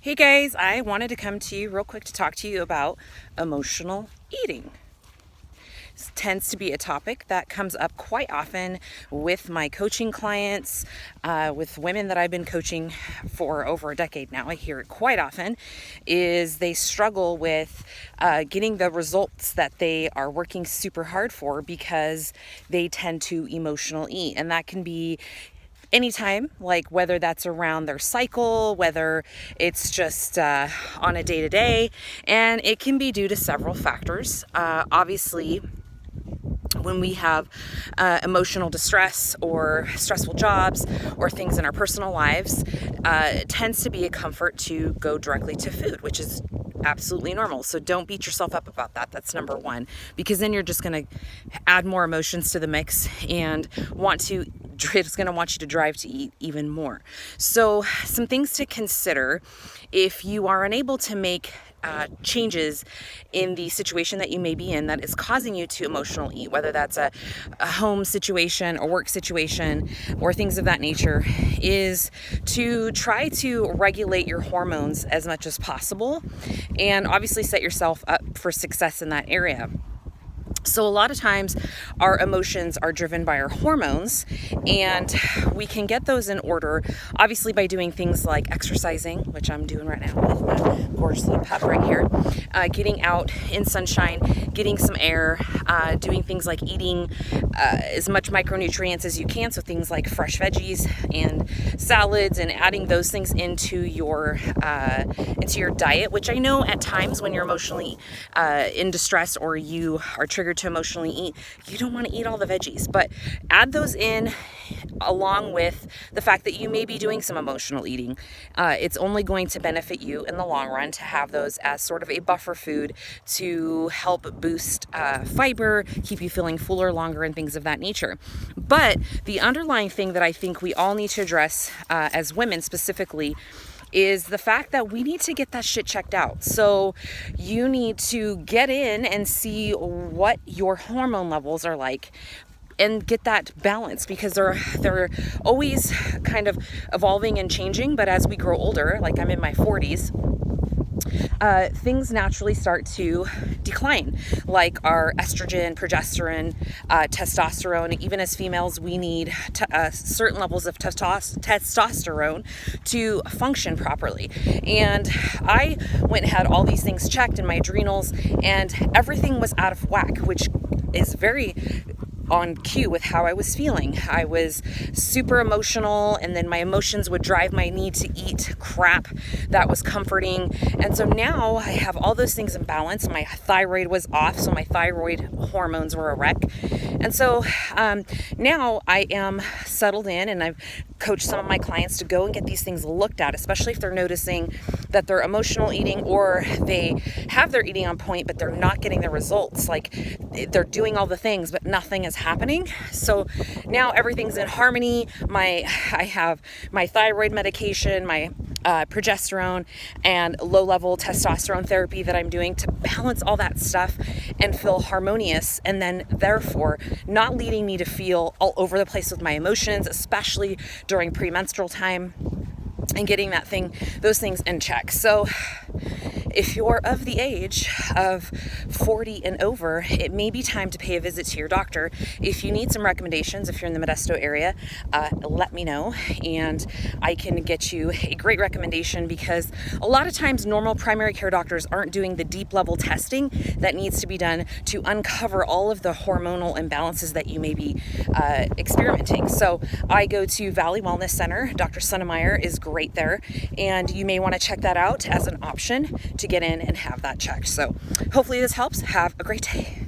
Hey guys, I wanted to come to you real quick to talk to you about emotional eating. This tends to be a topic that comes up quite often with my coaching clients, with women that I've been coaching for over a decade now. I hear it quite often, is they struggle with getting the results that they are working super hard for because they tend to emotional eat. And that can be anytime, like whether that's around their cycle, whether it's just on a day-to-day, and it can be due to several factors. Obviously, when we have emotional distress or stressful jobs or things in our personal lives, it tends to be a comfort to go directly to food, which is absolutely normal. So don't beat yourself up about that. That's number one, because then you're just going to add more emotions to the mix and it's going to want you to drive to eat even more. So some things to consider if you are unable to make changes in the situation that you may be in that is causing you to emotional eat, whether that's a home situation or work situation or things of that nature, is to try to regulate your hormones as much as possible and obviously set yourself up for success in that area. So a lot of times our emotions are driven by our hormones, and we can get those in order obviously by doing things like exercising, which I'm doing right now with my gorgeous little pup right here, getting out in sunshine, getting some air, doing things like eating as much micronutrients as you can, so things like fresh veggies and salads, and adding those things into your diet, which I know at times when you're emotionally in distress or you are triggered to emotionally eat, you don't want to eat all the veggies, but add those in along with the fact that you may be doing some emotional eating. It's only going to benefit you in the long run to have those as sort of a buffer food to help boost fiber, keep you feeling fuller longer, and things of that nature. But the underlying thing that I think we all need to address as women specifically is the fact that we need to get that shit checked out. So you need to get in and see what your hormone levels are like and get that balance, because they're always kind of evolving and changing. But as we grow older, like I'm in my 40s, things naturally start to decline, like our estrogen, progesterone, testosterone. Even as females, we need certain levels of testosterone to function properly. And I went and had all these things checked in my adrenals, and everything was out of whack, which is very on cue with how I was feeling. I was super emotional, and then my emotions would drive my need to eat crap that was comforting. And so now I have all those things in balance. My thyroid was off, so my thyroid hormones were a wreck. And so now I am settled in, and I've coached some of my clients to go and get these things looked at, especially if they're noticing that they're emotional eating or they have their eating on point, but they're not getting the results. Like they're doing all the things, but nothing is happening. So now everything's in harmony. I have my thyroid medication, my progesterone, and low-level testosterone therapy that I'm doing to balance all that stuff and feel harmonious, and then therefore not leading me to feel all over the place with my emotions, especially during premenstrual time, and getting those things in check. So if you're of the age of 40 and over, it may be time to pay a visit to your doctor. If you need some recommendations, if you're in the Modesto area, let me know, and I can get you a great recommendation, because a lot of times normal primary care doctors aren't doing the deep level testing that needs to be done to uncover all of the hormonal imbalances that you may be experimenting. So I go to Valley Wellness Center. Dr. Sunnemeyer is great there, and you may want to check that out as an option to get in and have that checked. So hopefully this helps. Have a great day.